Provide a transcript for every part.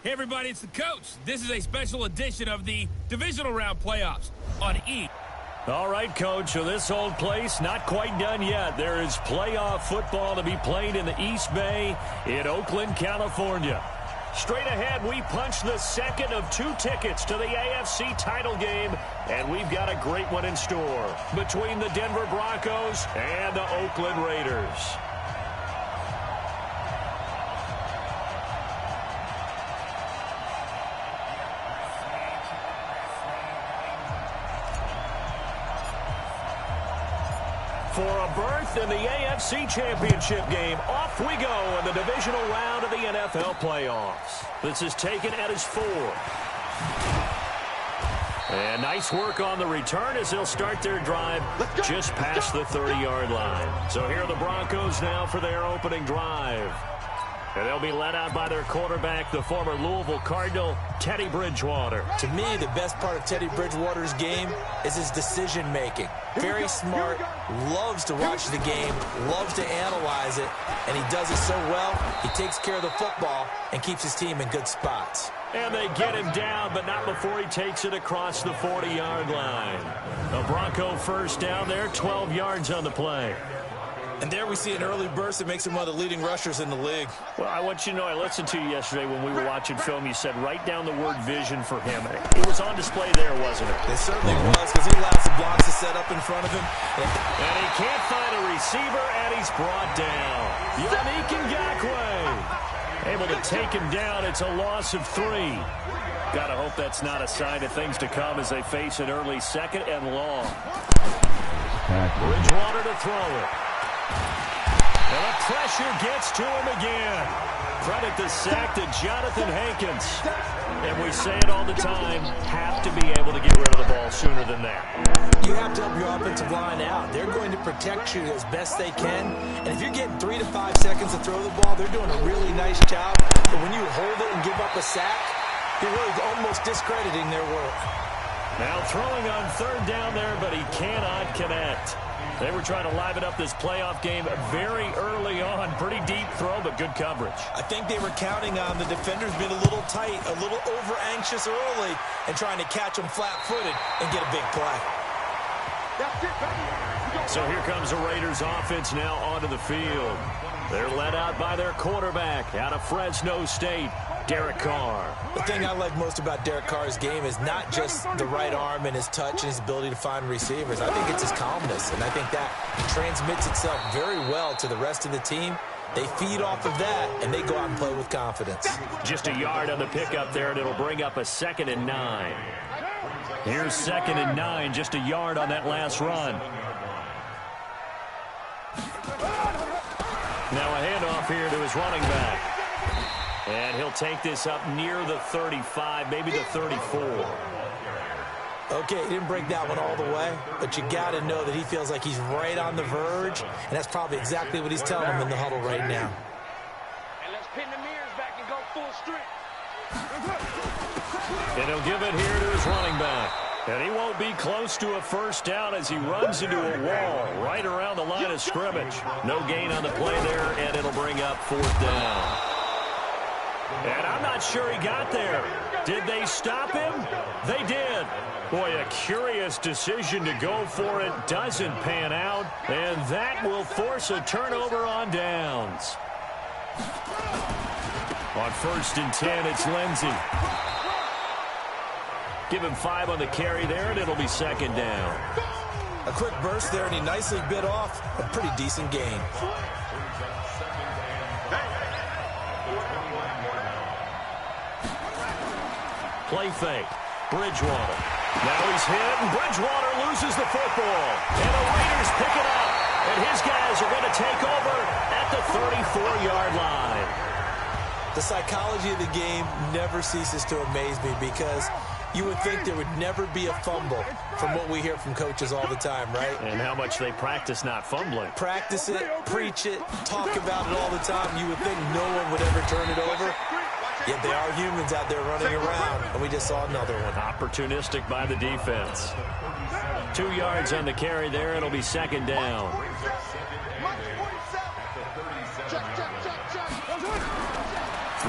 Hey everybody, it's the coach. This is a special edition of the divisional round playoffs on E. All right, Coach, so this old place not quite done yet. There is playoff football to be played in the East Bay in Oakland, California. Straight ahead, we punch the second of 2 tickets to the AFC title game, and we've got a great one in store between the Denver Broncos and the Oakland Raiders. For a berth in the AFC Championship game, off we go in the divisional round of the NFL playoffs. This is taken at his 4. And nice work on the return as they'll start their drive just past the 30-yard line. So here are the Broncos now for their opening drive. And they'll be led out by their quarterback, the former Louisville Cardinal, Teddy Bridgewater. To me, the best part of Teddy Bridgewater's game is his decision-making. Very smart, loves to watch the game, loves to analyze it, and he does it so well, he takes care of the football and keeps his team in good spots. And they get him down, but not before he takes it across the 40-yard line. A Bronco first down there, 12 yards on the play. And there we see an early burst that makes him one of the leading rushers in the league. Well, I want you to know, I listened to you yesterday when we were watching film. You said write down the word vision for him. It was on display there, wasn't it? It certainly was, because he allows the blocks to set up in front of him. And he can't find a receiver, and he's brought down. Yannick Ngakoue able to take him down. It's a loss of 3. Got to hope that's not a sign of things to come as they face an early second and long. Bridgewater to throw it. And the pressure gets to him again. Credit the sack to Jonathan Hankins. And we say it all the time, have to be able to get rid of the ball sooner than that. You have to help your offensive line out. They're going to protect you as best they can. And if you're getting 3 to 5 seconds to throw the ball, they're doing a really nice job. But when you hold it and give up a sack, you're really almost discrediting their work. Now throwing on 3rd down there, but he cannot connect. They were trying to liven up this playoff game very early on. Pretty deep throw, but good coverage. I think they were counting on the defenders being a little tight, a little over-anxious early, and trying to catch them flat-footed and get a big play. So here comes the Raiders offense now onto the field. They're led out by their quarterback out of Fresno State, Derek Carr. The thing I like most about Derek Carr's game is not just the right arm and his touch and his ability to find receivers. I think it's his calmness, and I think that transmits itself very well to the rest of the team. They feed off of that, and they go out and play with confidence. Just a yard on the pickup there, and it'll bring up a 2nd and 9. Here's 2nd and 9, just a yard on that last run. Now a handoff here to his running back. And he'll take this up near the 35, maybe the 34. Okay, he didn't break that one all the way, but you got to know that he feels like he's right on the verge, and that's probably exactly what he's telling him in the huddle right now. And let's pin the mirrors back and go full strength. And he'll give it here to his running back. And he won't be close to a first down as he runs into a wall right around the line of scrimmage. No gain on the play there, and it'll bring up 4th down. And I'm not sure he got there. Did they stop him? They did. Boy, a curious decision to go for it. Doesn't pan out, and that will force a turnover on downs. On 1st and 10, it's Lindsey. Give him 5 on the carry there, and it'll be 2nd down. A quick burst there, and he nicely bit off a pretty decent gain. Play fake. Bridgewater. Now he's hit, and Bridgewater loses the football. And the Raiders pick it up. And his guys are going to take over at the 34-yard line. The psychology of the game never ceases to amaze me because you would think there would never be a fumble from what we hear from coaches all the time, right? And how much they practice not fumbling. Practice it, preach it, talk about it all the time. You would think no one would ever turn it over. Yet they are humans out there running around, and we just saw another one. Opportunistic by the defense. 2 yards on the carry there. It'll be 2nd down.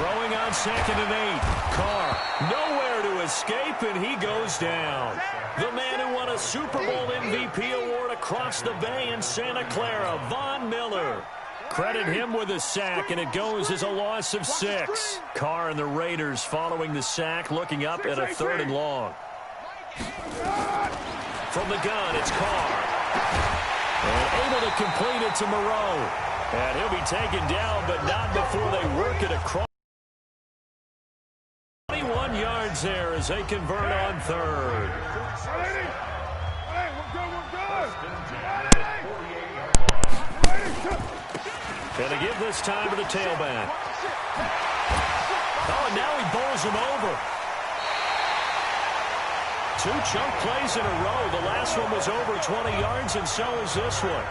Throwing on 2nd and 8. Carr, nowhere to escape, and he goes down. The man who won a Super Bowl MVP award across the bay in Santa Clara, Von Miller. Credit him with a sack, and it goes as a loss of 6. Carr and the Raiders following the sack, looking up at a 3rd and long. From the gun, it's Carr. And able to complete it to Moreau. And he'll be taken down, but not before they work it across. 21 yards there as they convert on 3rd. Gonna give this time to the tailback. Oh, and now he bowls him over. 2 chunk plays in a row. The last one was over 20 yards, and so is this one.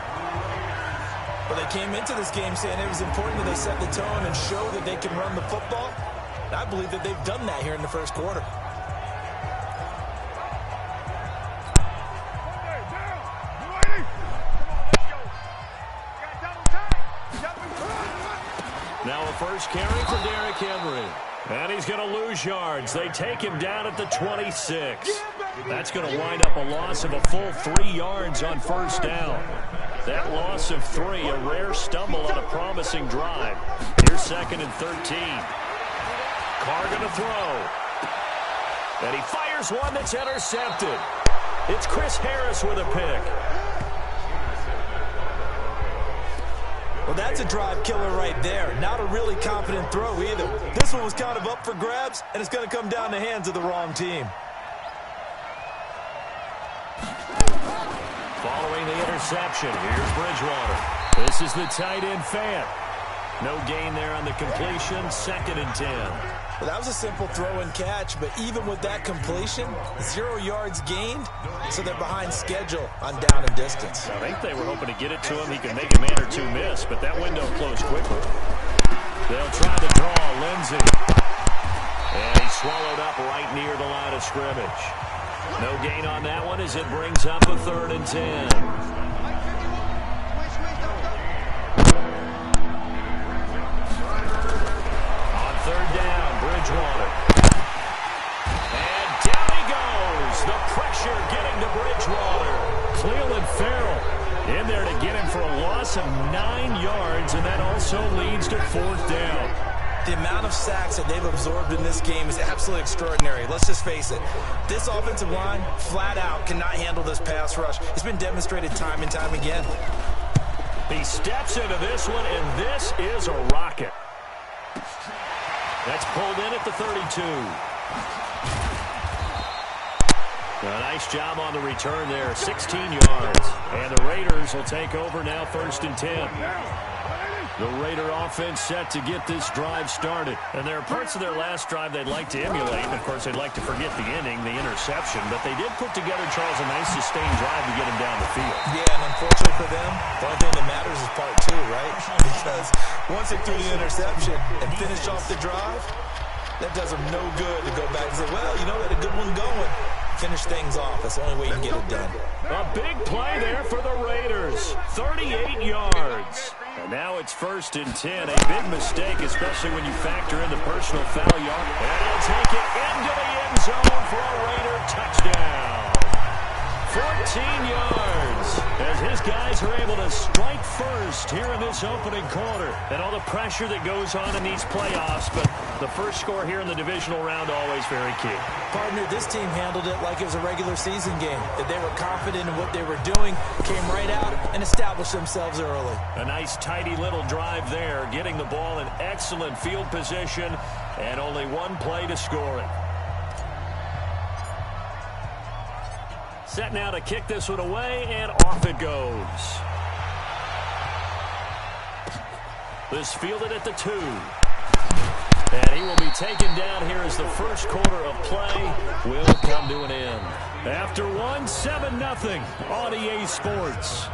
Well, they came into this game saying it was important that they set the tone and show that they can run the football. And I believe that they've done that here in the first quarter. Now a first carry for Derrick Henry. And he's going to lose yards. They take him down at the 26. That's going to wind up a loss of a full 3 yards on first down. That loss of 3, a rare stumble on a promising drive. Here's 2nd and 13. Carr going to throw. And he fires one that's intercepted. It's Chris Harris with a pick. Well, that's a drive killer right there. Not a really confident throw either. This one was kind of up for grabs, and it's going to come down the hands of the wrong team. Following the interception, here's Bridgewater. This is the tight end Fant. No gain there on the completion, 2nd and 10. Well, that was a simple throw and catch, but even with that completion, 0 yards gained, so they're behind schedule on down and distance. I think they were hoping to get it to him. He could make a man or 2 miss, but that window closed quickly. They'll try to draw Lindsey. And he's swallowed up right near the line of scrimmage. No gain on that one as it brings up a 3rd and 10. Bridgewater. And down he goes. The pressure getting to Bridgewater. Cleveland Farrell in there to get him for a loss of 9 yards, and that also leads to 4th down. The amount of sacks that they've absorbed in this game is absolutely extraordinary. Let's just face it. This offensive line, flat out, cannot handle this pass rush. It's been demonstrated time and time again. He steps into this one, and this is a rocket. That's pulled in at the 32. A nice job on the return there, 16 yards. And the Raiders will take over now, 1st and 10. The Raider offense set to get this drive started. And there are parts of their last drive they'd like to emulate. And of course, they'd like to forget the inning, the interception. But they did put together, Charles, a nice sustained drive to get him down the field. Yeah, and unfortunately for them, the only thing that matters is part 2, right? Because once they threw the interception and finished off the drive, that does them no good to go back and say, well, you know, we had a good one going. Finish things off. That's the only way you can get it done. A big play there for the Raiders. 38 yards. And now it's 1st and 10. A big mistake, especially when you factor in the personal foul yard. And he'll take it into the end zone for a Raider touchdown. 14 yards as his guys are able to strike first here in this opening quarter. And all the pressure that goes on in these playoffs, but the first score here in the divisional round always very key. Partner, this team handled it like it was a regular season game, that they were confident in what they were doing, came right out and established themselves early. A nice tidy little drive there, getting the ball in excellent field position and only one play to score it. Set now to kick this one away, and off it goes. This fielded at the 2. And he will be taken down here as the first quarter of play will come to an end. After one, 7-0 on EA Sports.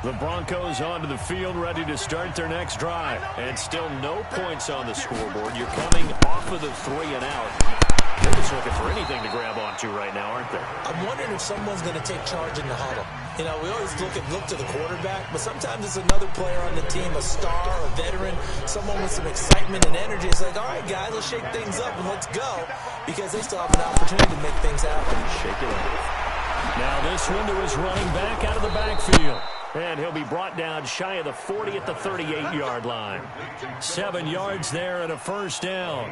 The Broncos onto the field, ready to start their next drive. And still no points on the scoreboard. You're coming off of the 3 and out. They're just looking for anything to grab onto right now, aren't they? I'm wondering if someone's going to take charge in the huddle. You know, we always look to the quarterback, but sometimes it's another player on the team, a star, a veteran, someone with some excitement and energy. It's like, all right, guys, let's shake things up and let's go, because they still have an opportunity to make things happen. Shake it off. Now this one to his running back out of the backfield. And he'll be brought down shy of the 40 at the 38-yard line. 7 yards there and a first down.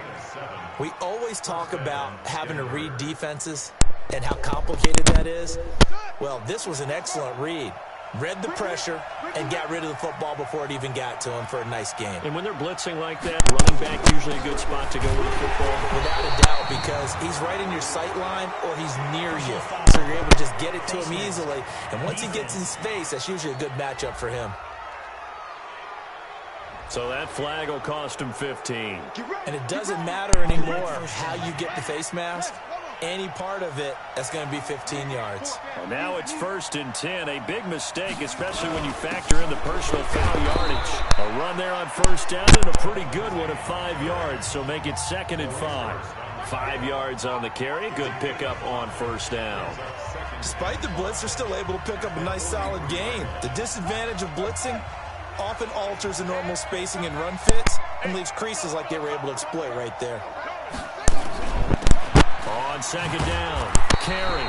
We always talk about having to read defenses and how complicated that is. Well, this was an excellent read. Read the pressure and got rid of the football before it even got to him for a nice game. And when they're blitzing like that, running back usually a good spot to go with the football. Without a doubt, because he's right in your sight line or he's near you. So you're able to just get it to him easily. And once he gets in space, that's usually a good matchup for him. So that flag will cost him 15. And it doesn't matter anymore how you get the face mask. Any part of it, that's going to be 15 yards. Well, now it's 1st and 10. A big mistake, especially when you factor in the personal foul yardage. A run there on 1st down and a pretty good one at 5 yards. So make it 2nd and 5. 5 yards on the carry. Good pickup on 1st down. Despite the blitz, they're still able to pick up a nice solid gain. The disadvantage of blitzing often alters the normal spacing and run fits and leaves creases like they were able to exploit right there. On 2nd down, carry.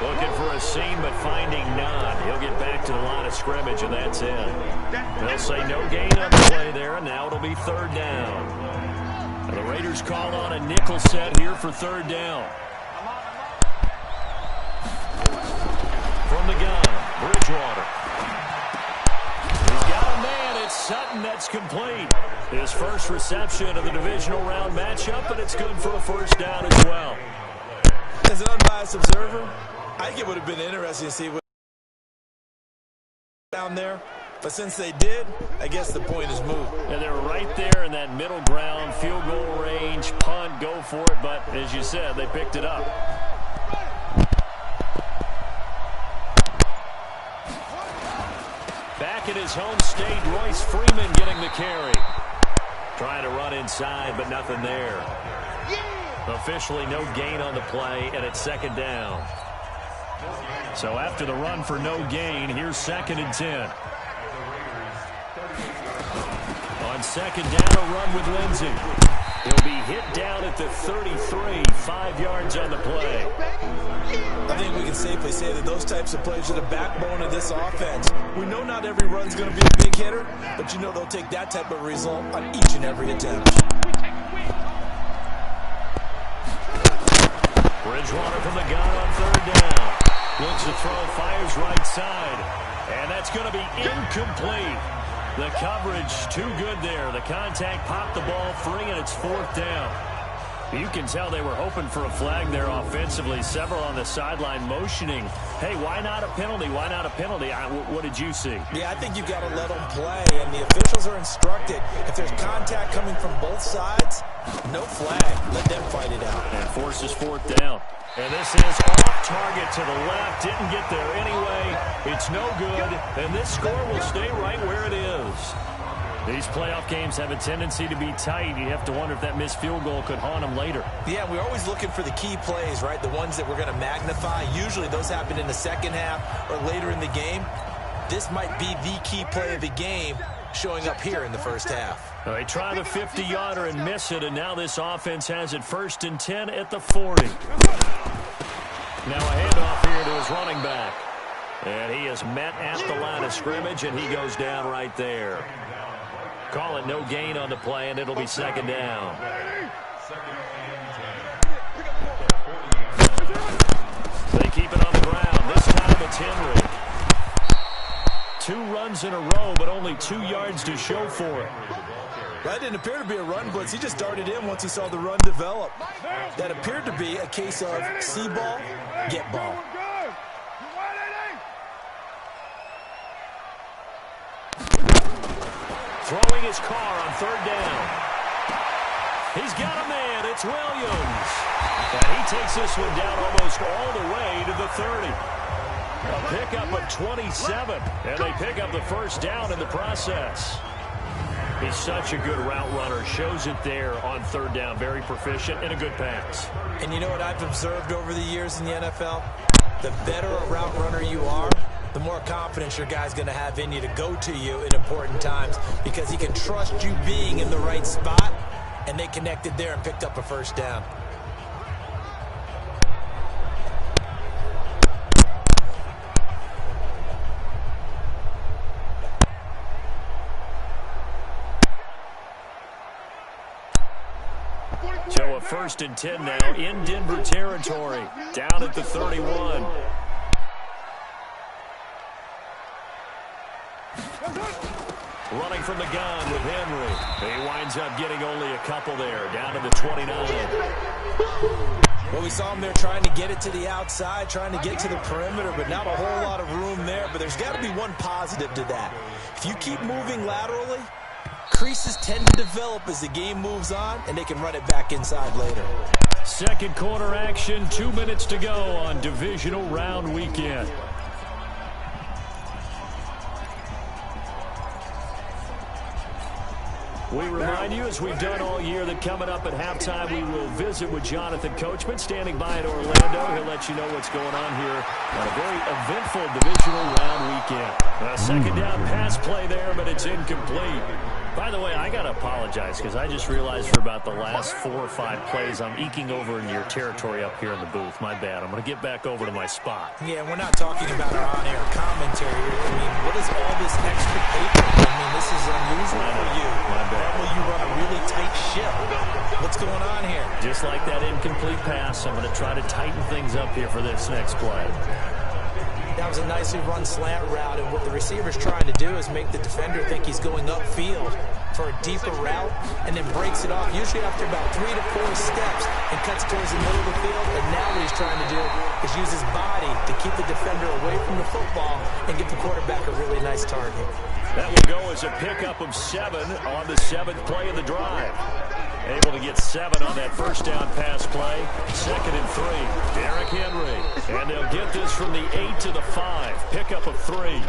Looking for a seam, but finding none. He'll get back to the line of scrimmage, and that's it. They'll say no gain on the play there, and now it'll be 3rd down. And the Raiders call on a nickel set here for 3rd down. From the gun, Bridgewater. He's got a man. It's Sutton that's complete. His first reception of the divisional round matchup, and it's good for a 1st down as well. As an unbiased observer, I think it would have been interesting to see what down there. But since they did, I guess the point is moved. And they're right there in that middle ground, field goal range, punt, go for it. But as you said, they picked it up. Back in his home state, Royce Freeman getting the carry. Trying to run inside, but nothing there. Officially no gain on the play, and it's 2nd down. So after the run for no gain, here's 2nd and 10. On 2nd down, a run with Lindsey. He'll be hit down at the 33, 5 yards on the play. I think we can safely say that those types of plays are the backbone of this offense. We know not every run's going to be a big hitter, but you know they'll take that type of result on each and every attempt. Bridgewater from the gun on 3rd down. Looks to throw, fires right side. And that's going to be incomplete. The coverage too good there. The contact popped the ball free, and it's 4th down. You can tell they were hoping for a flag there offensively. Several on the sideline motioning, hey, why not a penalty? Why not a penalty? What did you see? Yeah, I think you've got to let them play, and the officials are instructed. If there's contact coming from both sides, no flag. Let them fight it out. And forces 4th down. And this is off target to the left. Didn't get there anyway. It's no good, and this score will stay right where it is. These playoff games have a tendency to be tight. You have to wonder if that missed field goal could haunt them later. Yeah, we're always looking for the key plays, right? The ones that we're going to magnify. Usually those happen in the 2nd half or later in the game. This might be the key play of the game showing up here in the 1st half. They try the 50-yarder and miss it, and now this offense has it 1st and 10 at the 40. Now a handoff here to his running back. And he is met at the line of scrimmage, and he goes down right there. Call it no gain on the play, and it'll be 2nd down. They keep it on the ground. This time it's Henry. 2 runs in a row, but only 2 yards to show for it. That didn't appear to be a run blitz. He just darted in once he saw the run develop. That appeared to be a case of see ball, get ball. Throwing his car on 3rd down. He's got a man. It's Williams. And he takes this one down almost all the way to the 30. A pickup of 27. And they pick up the 1st down in the process. He's such a good route runner. Shows it there on third down. Very proficient and a good pass. And you know what I've observed over the years in the NFL? The better a route runner you are, the more confidence your guy's going to have in you to go to you in important times because he can trust you being in the right spot, and they connected there and picked up a first down. So a 1st and 10 now in Denver territory, down at the 31. Running from the gun with Henry. He winds up getting only a couple there, down to the 29. Well, we saw him there trying to get it to the outside, trying to get to the perimeter, but not a whole lot of room there. But there's got to be one positive to that. If you keep moving laterally, creases tend to develop as the game moves on, and they can run it back inside later. Second quarter action, 2 minutes to go on divisional round weekend. We remind you, as we've done all year, that coming up at halftime, we will visit with Jonathan Coachman, standing by in Orlando. He'll let you know what's going on here on a very eventful divisional round weekend. A second down pass play there, but it's incomplete. By the way, I got to apologize because I just realized for about the last 4 or 5 plays, I'm eking over into your territory up here in the booth. My bad. I'm going to get back over to my spot. Yeah, we're not talking about our on-air commentary. I mean, what is all this extra paper? I mean, this is unusual for you. My bad. Normally you run a really tight ship. What's going on here? Just like that incomplete pass, I'm going to try to tighten things up here for this next play. That was a nicely run slant route, and what the receiver's trying to do is make the defender think he's going upfield for a deeper route, and then breaks it off, usually after about 3 to 4 steps, and cuts towards the middle of the field. And now what he's trying to do is use his body to keep the defender away from the football and give the quarterback a really nice target. That will go as a pickup of 7 on the 7th play of the drive. Able to get 7 on that first down pass play. 2nd and 3. Derrick Henry. And they'll get this from the 8 to the 5. Pickup of 3. Well,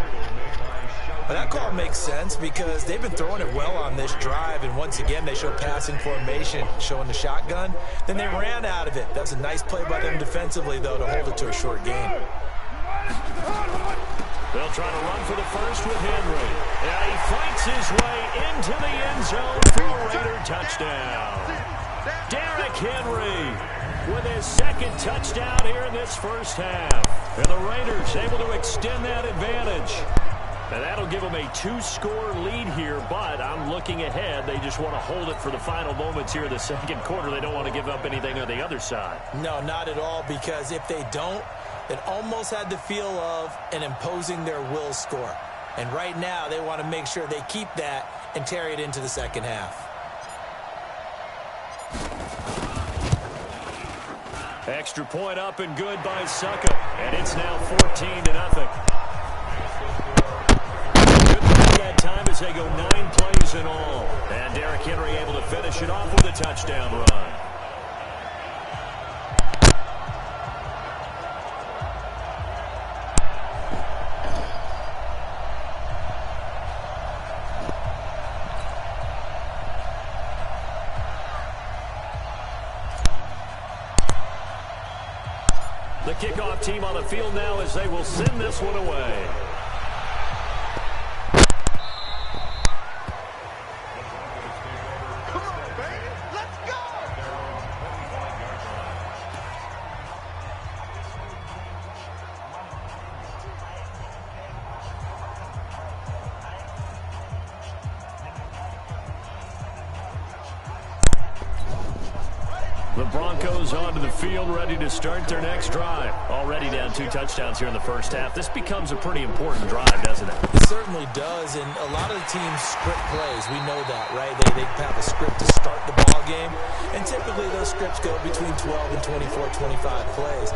that call makes sense because they've been throwing it well on this drive, and once again they show passing formation, showing the shotgun. Then they ran out of it. That was a nice play by them defensively, though, to hold it to a short gain. They'll try to run for the first with Henry. And he fights his way into the end zone for a Raider touchdown. Derrick Henry with his 2nd touchdown here in this first half. And the Raiders able to extend that advantage. And that'll give them a 2-score lead here, but I'm looking ahead. They just want to hold it for the final moments here in the second quarter. They don't want to give up anything on the other side. No, not at all, because if they don't, it almost had the feel of an imposing their will score. And right now, they want to make sure they keep that and carry it into the second half. Extra point up and good by Suckup. And it's now 14-0. That time as they go 9 plays in all. And Derrick Henry able to finish it off with a touchdown run. The kickoff team on the field now as they will send this one away. The Broncos onto the field, ready to start their next drive. Already down 2 touchdowns here in the first half. This becomes a pretty important drive, doesn't it? It certainly does, and a lot of the teams script plays. We know that, right? They have a script to start the ball game, and typically those scripts go between 12 and 24, 25 plays.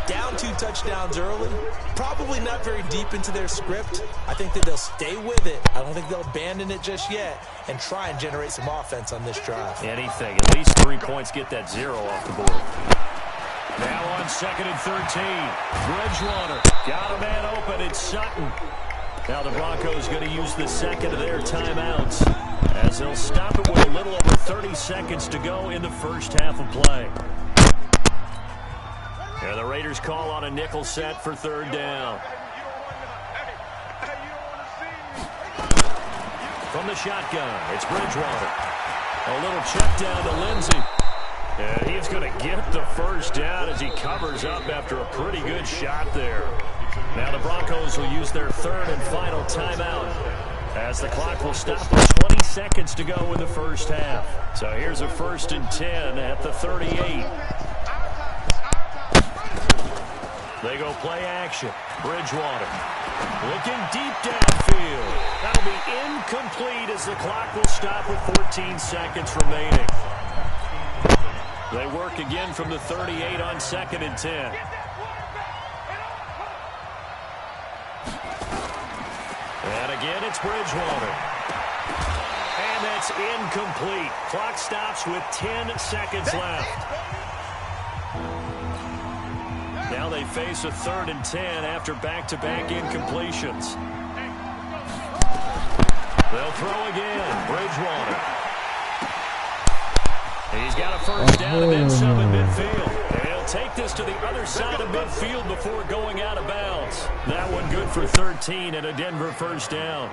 Down 2 touchdowns early, probably not very deep into their script. I think that they'll stay with it. I don't think they'll abandon it just yet and try and generate some offense on this drive. Anything. At least 3 points, get that 0 off the board. Now on 2nd and 13. Bridgewater got a man open. It's Sutton. Now the Broncos going to use the 2nd of their timeouts. as they'll stop it with a little over 30 seconds to go in the first half of play. And the Raiders call on a nickel set for third down. From the shotgun, it's Bridgewater. A little check down to Lindsey. And he's going to get the first down as he covers up after a pretty good shot there. Now the Broncos will use their third and final timeout, as the clock will stop with 20 seconds to go in the first half. So here's a 1st and 10 at the 38. They go play action. Bridgewater looking deep downfield. That'll be incomplete as the clock will stop with 14 seconds remaining. They work again from the 38 on 2nd and 10. And again, it's Bridgewater. And that's incomplete. Clock stops with 10 seconds left. Now they face a 3rd and 10 after back-to-back incompletions. They'll throw again. Bridgewater. He's got a first down and then some in midfield. And he'll take this to the other side of midfield before going out of bounds. That one good for 13 and a Denver first down.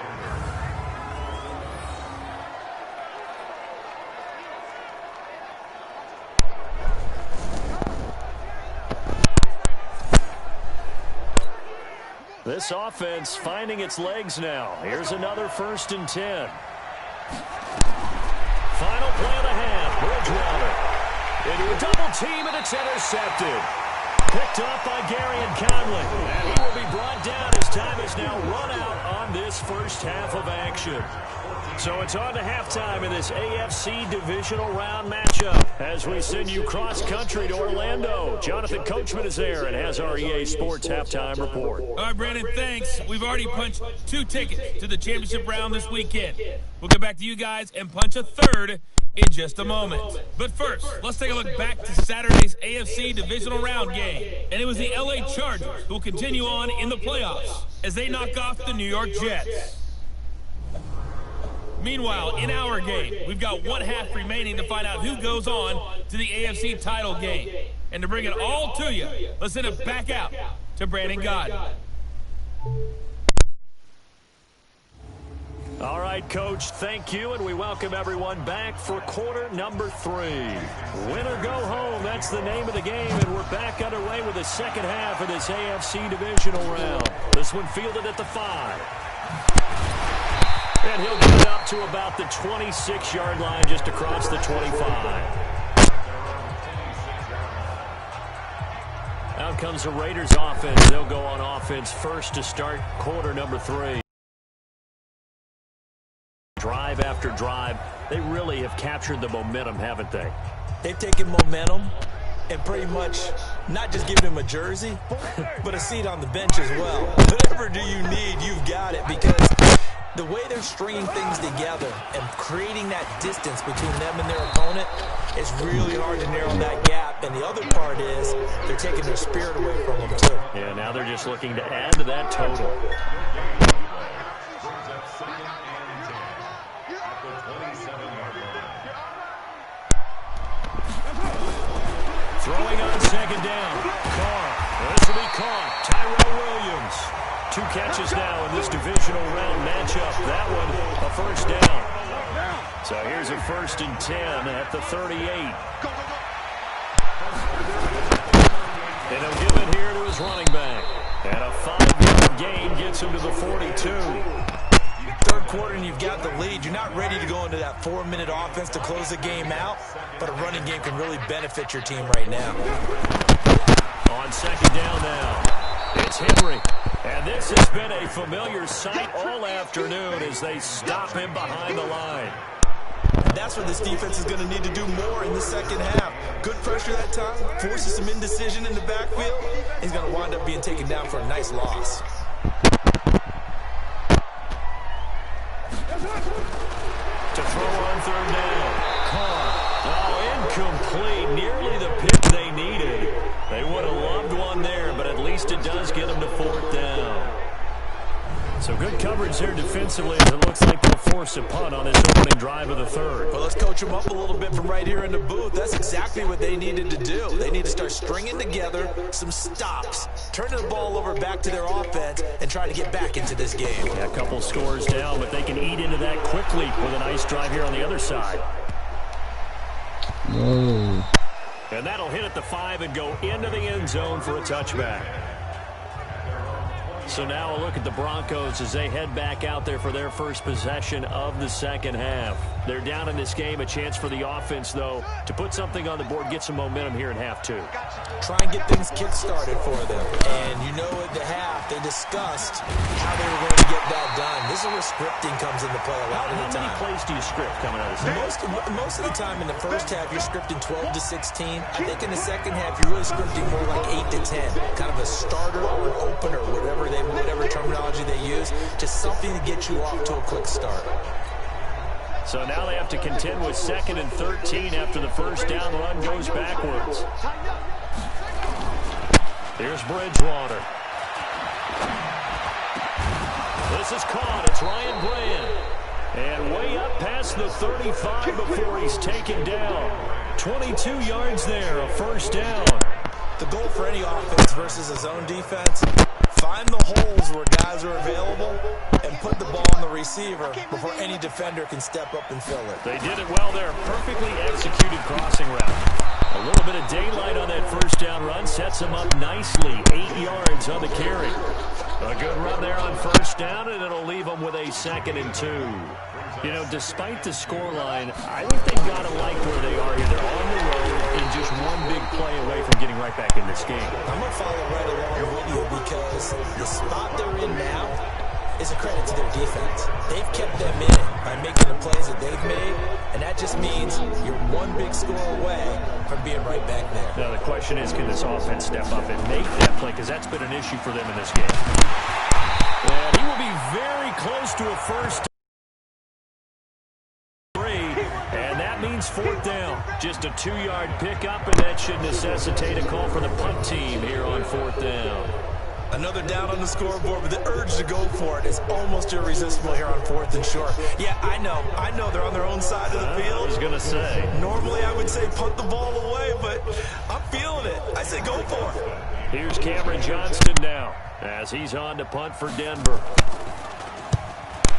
This offense finding its legs now. Here's another 1st and 10. Final play of the half. Bridgewater into a double team, and it's intercepted. Picked up by Gary and Conley. And he will be brought down as time is now run out on this first half of action. So it's on to halftime in this AFC divisional round matchup as we send you cross-country to Orlando. Jonathan Coachman is there and has our EA Sports halftime report. All right, Brandon, thanks. We've already punched 2 tickets to the championship round this weekend. We'll get back to you guys and punch a 3rd in just a moment. But first, let's take a look back to Saturday's AFC divisional round game. And it was the LA Chargers who will continue on in the playoffs as they knock off the New York Jets. Meanwhile, in our game, we've got 1 half remaining to find out who goes on to the AFC title game. And to bring it all to you, let's send it back out to Brandon Godden. All right, Coach, thank you, and we welcome everyone back for quarter number 3. Win or go home, that's the name of the game, and we're back underway with the second half of this AFC divisional round. This one fielded at the 5. And he'll get it up to about the 26-yard line, just across the 25. Out comes the Raiders offense. They'll go on offense first to start quarter number 3. Drive after drive, they really have captured the momentum, haven't they? They've taken momentum and pretty much not just given him a jersey, but a seat on the bench as well. Whatever do you need, you've got it, because the way they're stringing things together and creating that distance between them and their opponent, it's really hard to narrow that gap. And the other part is they're taking their spirit away from them, too. Yeah, now they're just looking to add to that total. Throwing on second down. Carr. This will be caught. Tyrell Williams. 2 catches now in this divisional round matchup. That one a first down. So here's a 1st and 10 at the 38. And he'll give it here to his running back. And a 5-yard gain gets him to the 42. Third quarter and you've got the lead. You're not ready to go into that 4-minute offense to close the game out, but a running game can really benefit your team right now. On second down now, it's Henry. And this has been a familiar sight all afternoon as they stop him behind the line. And that's where this defense is going to need to do more in the second half. Good pressure that time, forces some indecision in the backfield. He's going to wind up being taken down for a nice loss. To throw on third down. Carr. Oh, incomplete. Nearly the pick they needed. They would have loved one there, but at least it does get them to 4th down. So good coverage there defensively as it looks like they'll force a punt on this opening drive of the third. Well, let's coach them up a little bit from right here in the booth. That's exactly what they needed to do. They need to start stringing together some stops, turning the ball over back to their offense, and trying to get back into this game. Yeah, a couple scores down, but they can eat into that quickly with a nice drive here on the other side. Whoa. And that'll hit at the 5 and go into the end zone for a touchback. So now a look at the Broncos as they head back out there for their first possession of the second half. They're down in this game. A chance for the offense, though, to put something on the board, get some momentum here in half 2. Try and get things kick-started for them. And you know at the half, they discussed how they were going to get that done. This is where scripting comes into play a lot of the time. How many plays do you script coming out of this? Most of the time in the first half, you're scripting 12 to 16. I think in the second half, you're really scripting more like 8 to 10. Kind of a starter or an opener, whatever terminology they use. Just something to get you off to a quick start. So now they have to contend with 2nd and 13 after the first down run goes backwards. Here's Bridgewater. This is caught. It's Ryan Bland. And way up past the 35 before he's taken down. 22 yards there, a first down. The goal for any offense versus a zone defense, find the holes where guys are available and put the ball on the receiver before any defender can step up and fill it. They did it well there. Perfectly executed crossing route. A little bit of daylight on that first down run sets them up nicely. 8 yards on the carry. A good run there on first down, and it'll leave them with a 2nd and 2. You know, despite the scoreline, I think they've got to like where they are here. They're on the road and just one big play away from getting right back in this game. I'm going to follow right along with you because the spot they're in now is a credit to their defense. They've kept them in it by making the plays that they've made, and that just means you're one big score away from being right back there. Now the question is, can this offense step up and make that play? Because that's been an issue for them in this game. And he will be very close to a first. And that means 4th down. Just a 2-yard pickup, and that should necessitate a call for the punt team here on 4th down. Another down on the scoreboard, but the urge to go for it is almost irresistible here on 4th and short. Yeah, I know they're on their own side of the field. I was going to say. Normally I would say punt the ball away, but I'm feeling it. I say go for it. Here's Cameron Johnston now as he's on to punt for Denver.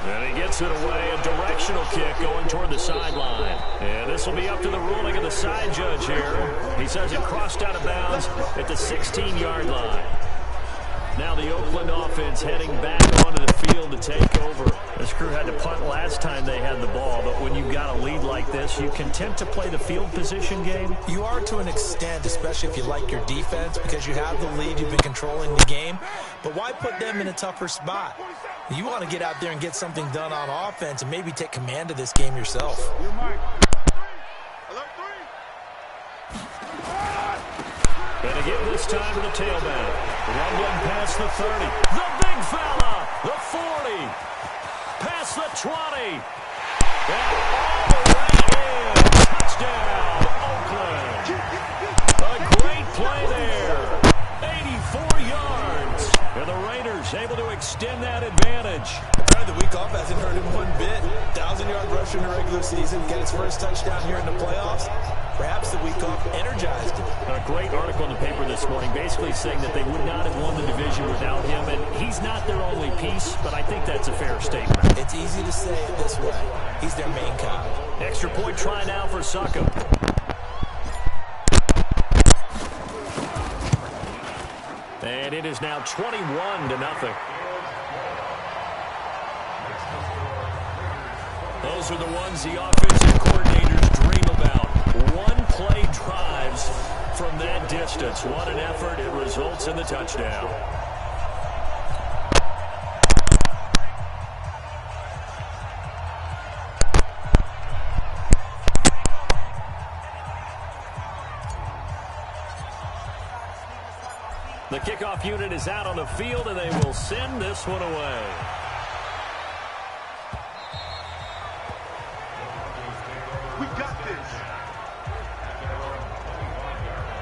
And he gets it away, a directional kick going toward the sideline. And this will be up to the ruling of the side judge here. He says it crossed out of bounds at the 16-yard line. Now the Oakland offense heading back onto the field to take over. This crew had to punt last time they had the ball, but when you've got a lead like this, you content to play the field position game? You are to an extent, especially if you like your defense, because you have the lead, you've been controlling the game. But why put them in a tougher spot? You want to get out there and get something done on offense and maybe take command of this game yourself. And again this time to the tailback. Rumbling past the 30. The big fella. The 40. Past the 20. And all the way in. Touchdown, Oakland. A great play there. 84 yards. And the Raiders able to extend that advantage. The week off hasn't hurt him one bit. 1,000-yard rusher in the regular season. Get his first touchdown here in the playoffs. Perhaps the week off energized him. A great article in the paper this morning basically saying that they would not have won the division without him. And he's not their only piece, but I think that's a fair statement. It's easy to say it this way. He's their main cog. Extra point try now for Succo. And it is now 21-0. Those are the ones the offensive coordinators dream about. One-play drives from that distance. What an effort. It results in the touchdown. The kickoff unit is out on the field, and they will send this one away.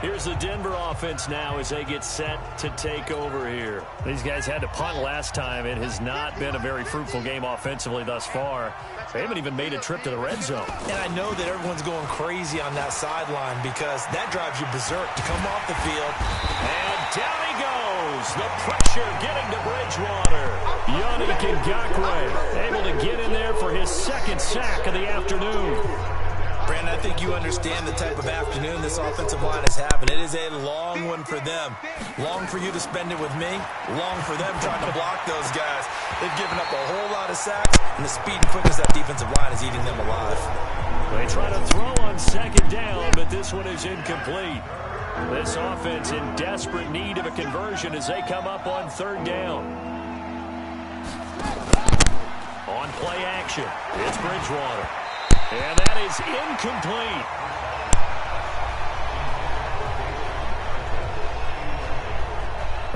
Here's the Denver offense now as they get set to take over here. These guys had to punt last time. It has not been a very fruitful game offensively thus far. They haven't even made a trip to the red zone. And I know that everyone's going crazy on that sideline because that drives you berserk to come off the field. And down he goes. The pressure getting to Bridgewater. Yannick Ngakoue able to get in there for his second sack of the afternoon. Brandon, I think you understand the type of afternoon this offensive line is having. It is a long one for them. Long for you to spend it with me. Long for them trying to block those guys. They've given up a whole lot of sacks, and the speed and quickness of that defensive line is eating them alive. They try to throw on second down, but this one is incomplete. This offense in desperate need of a conversion as they come up on third down. On play action, it's Bridgewater. And that is incomplete.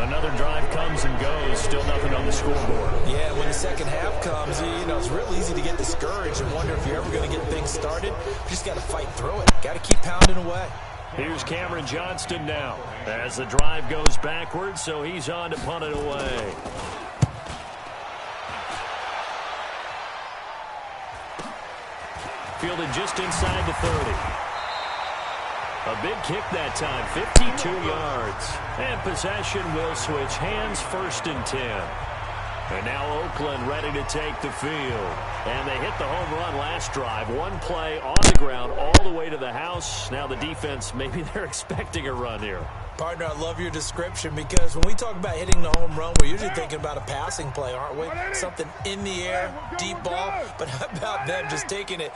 Another drive comes and goes. Still nothing on the scoreboard. Yeah, when the second half comes, you know, it's real easy to get discouraged and wonder if you're ever going to get things started. You just got to fight through it. Got to keep pounding away. Here's Cameron Johnston now as the drive goes backwards, so he's on to punt it away. Fielded just inside the 30. A big kick that time, 52 yards. And possession will switch hands, 1st and 10. And now Oakland ready to take the field. And they hit the home run last drive. One play on the ground all the way to the house. Now the defense, maybe they're expecting a run here. Partner, I love your description because when we talk about hitting the home run, we're usually thinking about a passing play, aren't we? Something in the air, deep ball. But how about them just taking it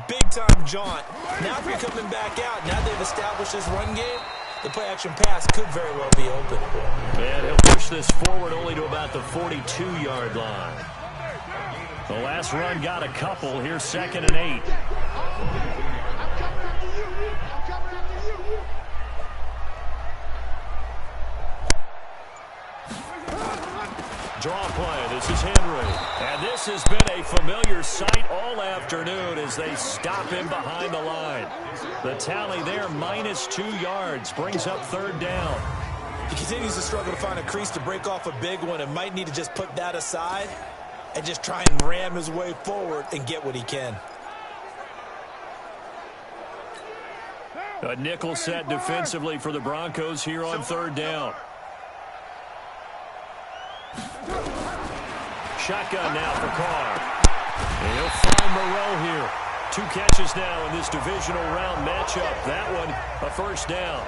big-time jaunt? Now if you're coming back out, now they've established this run game, the play-action pass could very well be open. And he'll push this forward only to about the 42-yard line. The last run got a couple. Here's 2nd and 8. Draw play. This is Henry. And this has been a familiar sight all afternoon as they stop him behind the line. The tally there, -2 yards, brings up 3rd down. He continues to struggle to find a crease to break off a big one and might need to just put that aside and just try and ram his way forward and get what he can. A nickel set defensively for the Broncos here on 3rd down. Shotgun now for Carr. And he'll find Moreau here. 2 catches now in this divisional round matchup. That one, a 1st down.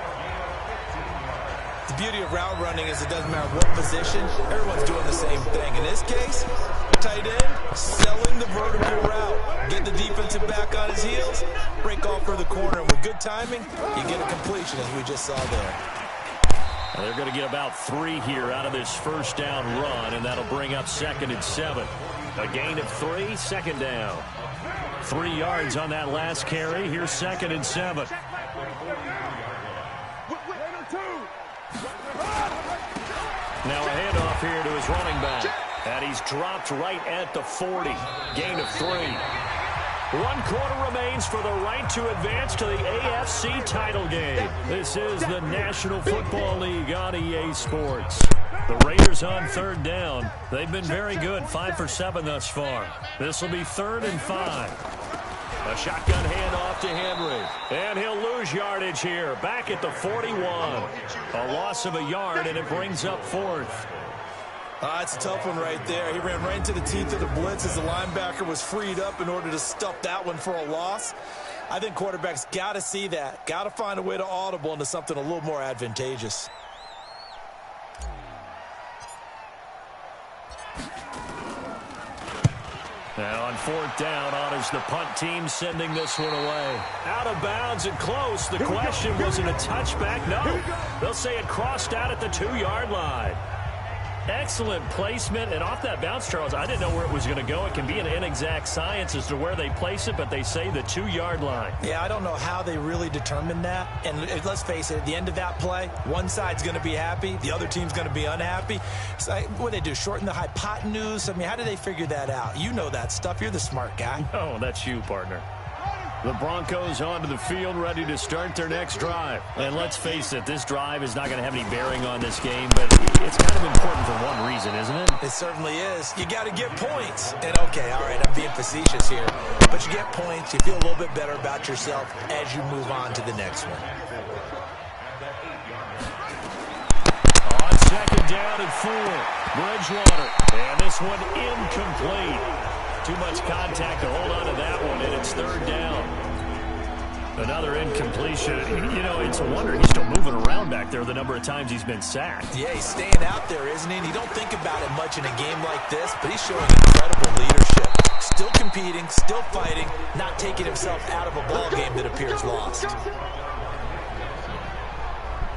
The beauty of route running is it doesn't matter what position, everyone's doing the same thing. In this case, tight end, selling the vertical route. Get the defensive back on his heels, break off for the corner. And with good timing, you get a completion as we just saw there. They're going to get about 3 here out of this 1st down run, and that'll bring up 2nd and 7. A gain of 3, 2nd down. 3 yards on that last carry. Here's 2nd and 7. Now a handoff here to his running back. And he's dropped right at the 40. Gain of 3. 1 quarter remains for the right to advance to the AFC title game. This is the National Football League on EA Sports. The Raiders on 3rd down. They've been very good, 5 for 7 thus far. This will be 3rd and 5. A shotgun handoff to Henry. And he'll lose yardage here. Back at the 41. A loss of a yard, and it brings up 4th. It's a tough one right there. He ran right into the teeth of the blitz as the linebacker was freed up in order to stuff that one for a loss. I think quarterbacks got to see that. Got to find a way to audible into something a little more advantageous. Now on 4th down, honors the punt team sending this one away. Out of bounds and close. The question, was it a touchback? No. They'll say it crossed out at the 2-yard line. Excellent placement, and off that bounce, Charles, I didn't know where it was going to go. It can be an inexact science as to where they place it, but they say the 2-yard line. Yeah, I don't know how they really determined that. And let's face it, at the end of that play, one side's going to be happy, the other team's going to be unhappy. So what do they do, shorten the hypotenuse? I mean, how do they figure that out? You know that stuff. You're the smart guy. Oh, that's you, partner. The Broncos onto the field, ready to start their next drive. And let's face it, this drive is not going to have any bearing on this game, but it's kind of important for one reason, isn't it? It certainly is. You got to get points. And okay, all right, I'm being facetious here. But you get points, you feel a little bit better about yourself as you move on to the next one. On second down and 4, Bridgewater. And this one incomplete. Too much contact to hold on to that one, and it's third down. Another incompletion. You know, it's a wonder he's still moving around back there the number of times he's been sacked. Yeah, he's staying out there, isn't he? And you don't think about it much in a game like this, but he's showing incredible leadership. Still competing, still fighting, not taking himself out of a ball game that appears lost.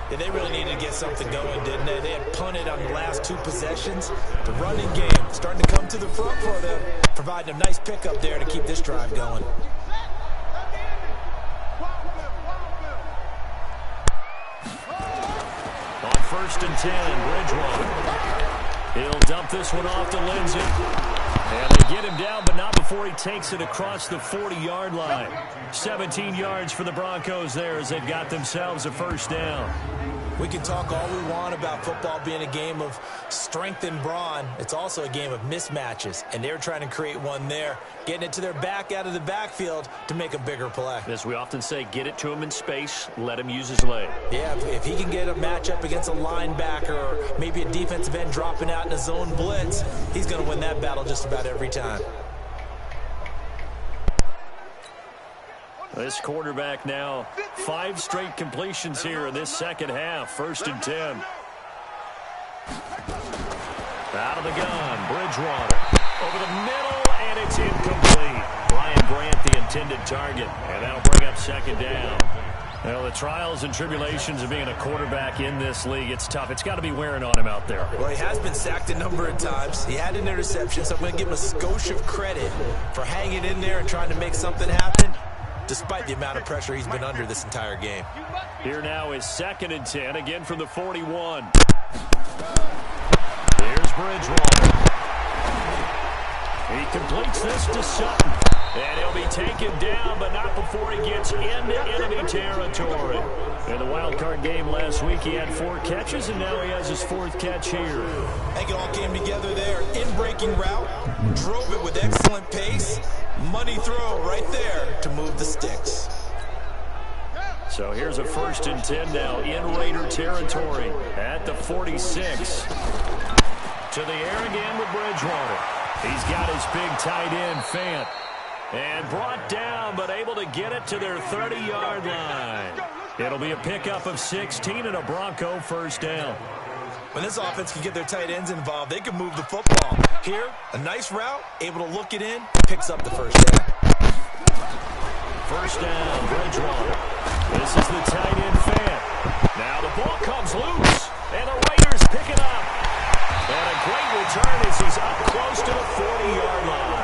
Yeah, they really needed to get something going, didn't they? They had punted on the last 2 possessions. The running game starting to come to the front for them, providing a nice pickup there to keep this drive going. On first and 10, Bridgewater. He'll dump this one off to Lindsay. And they get him down, but not before he takes it across the 40-yard line. 17 yards for the Broncos there as they've got themselves a first down. We can talk all we want about football being a game of strength and brawn. It's also a game of mismatches, and they're trying to create one there, getting it to their back out of the backfield to make a bigger play. As we often say, get it to him in space, let him use his leg. Yeah, if he can get a matchup against a linebacker or maybe a defensive end dropping out in a zone blitz, he's going to win that battle just about every time. This quarterback now 5 straight completions here in this second half. First and 10. Out of the gun, Bridgewater. Over the middle, and it's incomplete. Brian Grant, the intended target, and that'll bring up second down. Well, the trials and tribulations of being a quarterback in this league, it's tough. It's got to be wearing on him out there. Well, he has been sacked a number of times. He had an interception, so I'm going to give him a skosh of credit for hanging in there and trying to make something happen, despite the amount of pressure he's been under this entire game. Here now is second and 10, again from the 41. Here's Bridgewater. He completes this to Sutton. And he'll be taken down, but not before he gets into enemy territory. In the wild card game last week, he had 4 catches, and now he has his 4th catch here. I think it all came together there. In-breaking route, drove it with excellent pace. Money throw right there to move the sticks. So here's a first and 10 now in Raider territory at the 46. To the air again with Bridgewater. He's got his big tight end, Fant. And brought down, but able to get it to their 30-yard line. It'll be a pickup of 16 and a Bronco first down. When this offense can get their tight ends involved, they can move the football. Here, a nice route, able to look it in, picks up the first down. First down, Bridgewater. This is the tight end, Fant. Now the ball comes loose, and the Raiders pick it up. And a great return as he's up close to the 40-yard line.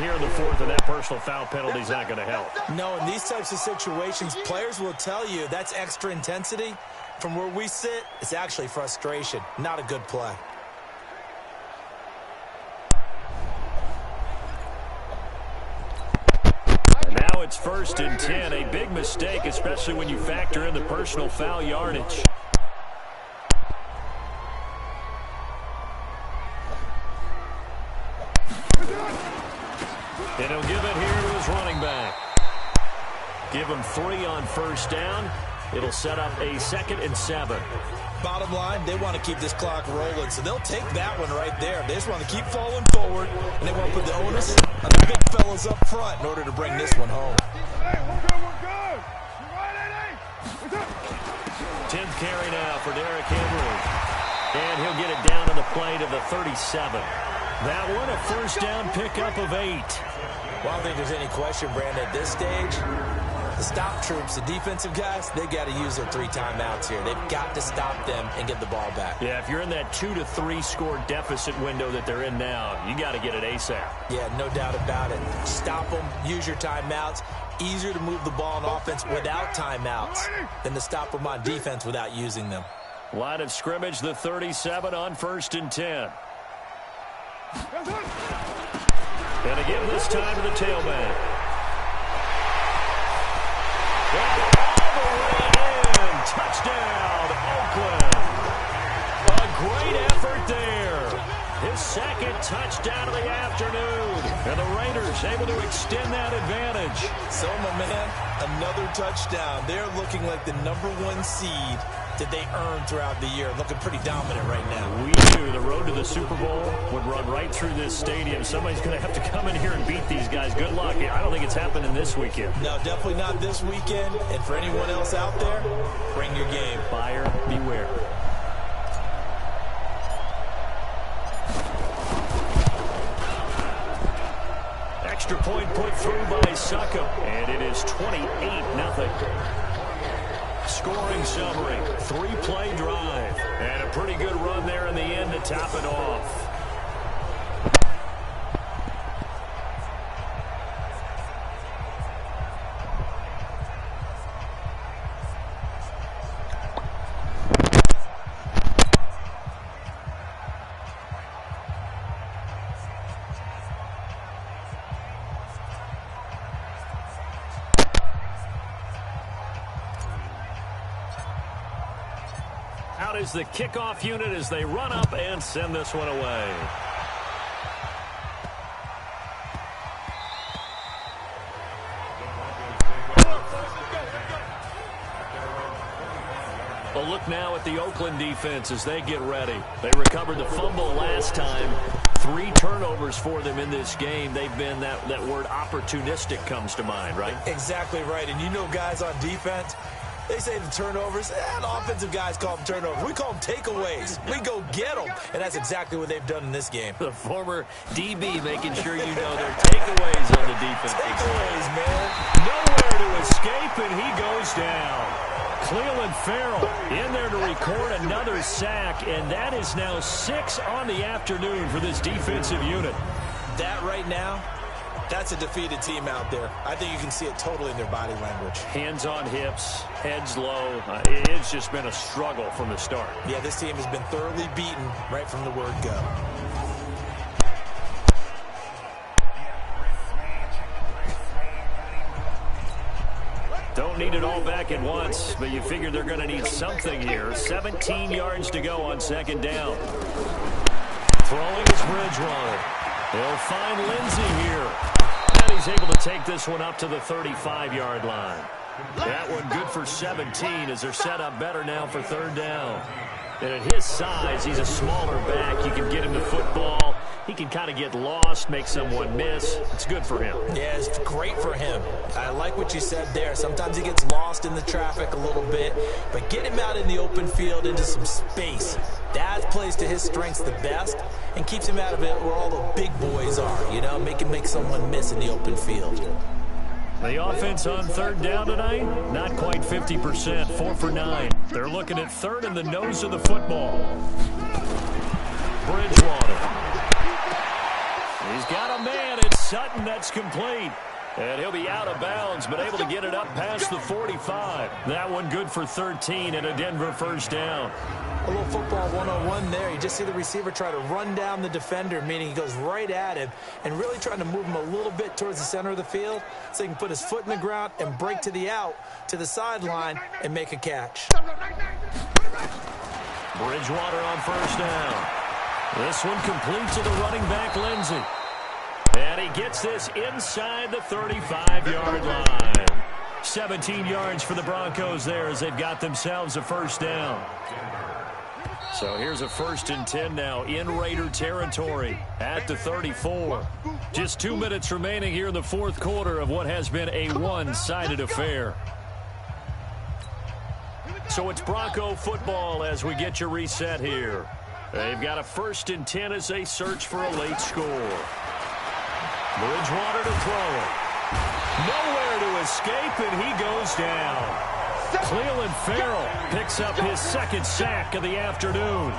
Here in the 4th, and that personal foul penalty is not going to help. No, in these types of situations, players will tell you that's extra intensity. From where we sit, it's actually frustration, not a good play. And now it's first and 10, a big mistake, especially when you factor in the personal foul yardage. And he'll give it here to his running back. Give him 3 on first down. It'll set up a 2nd and 7. Bottom line, they want to keep this clock rolling, so they'll take that one right there. They just want to keep falling forward, and they want to put the onus on the big fellas up front in order to bring this one home. 10th carry now for Derrick Henry. And he'll get it down to the play to the 37. That one a first down pickup of 8. Well, I don't think there's any question, Brandon, at this stage, The stop troops, the defensive guys, they got to use their 3 timeouts here. They've got to stop them and get the ball back. Yeah, if you're in that 2 to 3 score deficit window that they're in now, you got to get it ASAP. Yeah, no doubt about it. Stop them, use your timeouts. Easier to move the ball on offense without timeouts than to stop them on defense without using them. Line of scrimmage, the 37 on 1st and 10. And again this time to the tailback. All the way in. Touchdown, Oakland. A great effort there. His 2nd touchdown of the afternoon. And the Raiders able to extend that advantage. So, my man, another touchdown. They're looking like the #1 seed that they earned throughout the year. Looking pretty dominant right now. We knew the road to the Super Bowl would run right through this stadium. Somebody's going to have to come in here and beat these guys. Good luck. I don't think it's happening this weekend. No, definitely not this weekend. And for anyone else out there, bring your game. Buyer beware. Extra point put through by Succop. And it is 28-0. Scoring summary, 3-play drive, and a pretty good run there in the end to top it off. Out is the kickoff unit as they run up and send this one away. A look now at the Oakland defense as they get ready. They recovered the fumble last time. 3 turnovers for them in this game. They've been, that word opportunistic comes to mind, right? Exactly right. And you know guys on defense, they say the turnovers, and offensive guys call them turnovers. We call them takeaways. We go get them. And that's exactly what they've done in this game. The former DB making sure you know their takeaways on the defense. Takeaways, man. Nowhere to escape, and he goes down. Cleveland Farrell in there to record another sack, and that is now 6 on the afternoon for this defensive unit. That right now, that's a defeated team out there. I think you can see it totally in their body language. Hands on hips, heads low. It's just been a struggle from the start. Yeah, this team has been thoroughly beaten right from the word go. Don't need it all back at once, but you figure they're going to need something here. 17 yards to go on 2nd down. Throwing is Bridgewater. They'll find Lindsey here. And he's able to take this one up to the 35-yard line. That one good for 17 as they're set up better now for 3rd down. And at his size, he's a smaller back. You can get him the football. He can kind of get lost, make someone miss. It's good for him. Yeah, it's great for him. I like what you said there. Sometimes he gets lost in the traffic a little bit, but get him out in the open field into some space. That plays to his strengths the best and keeps him out of it where all the big boys are, you know, make someone miss in the open field. The offense on 3rd down tonight, not quite 50%, 4 for 9. They're looking at 3rd in the nose of the football. Bridgewater. He's got a man. It's Sutton. That's complete. And he'll be out of bounds, but able to get it up past the 45. That one good for 13 and a Denver 1st down. A little football 101 there. You just see the receiver try to run down the defender, meaning he goes right at him and really trying to move him a little bit towards the center of the field so he can put his foot in the ground and break to the out, to the sideline, and make a catch. Bridgewater on 1st down. This one complete to the running back, Lindsey. And he gets this inside the 35-yard line. 17 yards for the Broncos there as they've got themselves a 1st down. So here's a 1st and 10 now in Raider territory at the 34. Just 2 minutes remaining here in the 4th quarter of what has been a one-sided affair. So it's Bronco football as we get your reset here. They've got a 1st and 10 as they search for a late score. Bridgewater to throw it. Nowhere to escape, and he goes down. Cleveland Farrell picks up his second sack of the afternoon.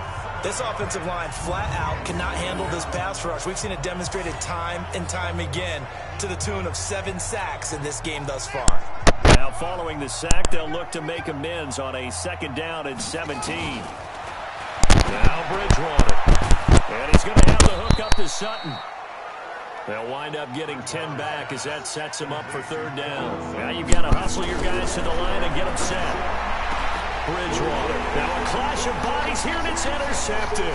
This offensive line flat out cannot handle this pass rush. We've seen it demonstrated time and time again to the tune of 7 sacks in this game thus far. Now following the sack, they'll look to make amends on a 2nd down and 17. Now Bridgewater. And he's going to have the hook up to Sutton. They'll wind up getting 10 back as that sets him up for 3rd down. Now you've got to hustle your guys to the line and get them set. Bridgewater. Now a clash of bodies here, and it's intercepted.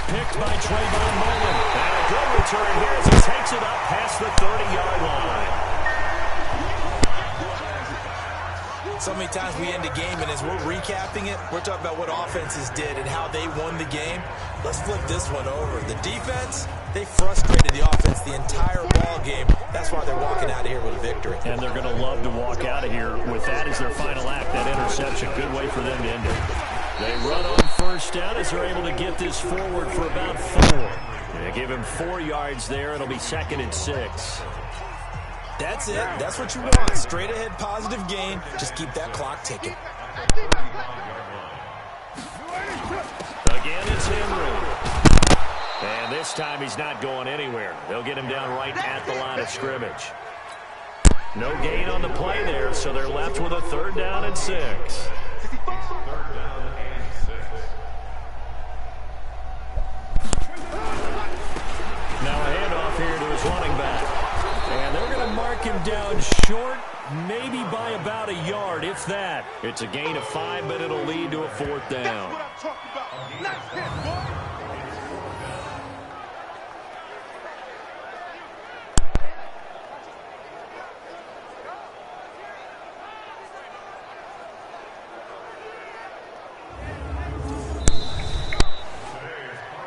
Picked by Trayvon Mullen. And a good return here as he takes it up past the 30-yard line. So many times we end a game, and as we're recapping it, we're talking about what offenses did and how they won the game. Let's flip this one over. The defense, they frustrated the offense the entire ball game. That's why they're walking out of here with a victory. And they're going to love to walk out of here with that as their final act, that interception. Good way for them to end it. They run on 1st down as they're able to get this forward for about 4. They give him 4 yards there. It'll be 2nd and 6. That's it. That's what you want. Straight ahead positive gain. Just keep that clock ticking. Again, it's Henry. And this time he's not going anywhere. They'll get him down right at the line of scrimmage. No gain on the play there, so they're left with a 3rd down and 6. Now a handoff here to his running back. And they're going to mark him down short, maybe by about a yard, if that. It's a gain of 5, but it'll lead to a 4th down. That's what I'm talking about. Nice hit, boy.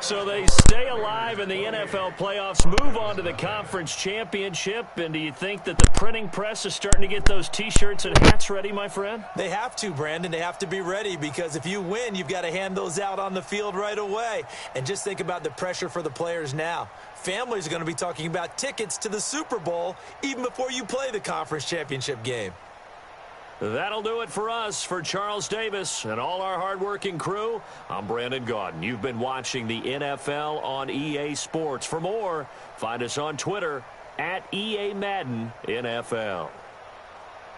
So they stay alive in the NFL playoffs, move on to the conference championship. And do you think that the printing press is starting to get those T-shirts and hats ready, my friend? They have to, Brandon. They have to be ready because if you win, you've got to hand those out on the field right away. And just think about the pressure for the players now. Families are going to be talking about tickets to the Super Bowl even before you play the conference championship game. That'll do it for us. For Charles Davis and all our hardworking crew, I'm Brandon Gaudin. You've been watching the NFL on EA Sports. For more, find us on Twitter at EA Madden NFL.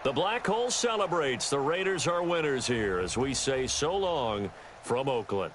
The Black Hole celebrates. The Raiders are winners here as we say so long from Oakland.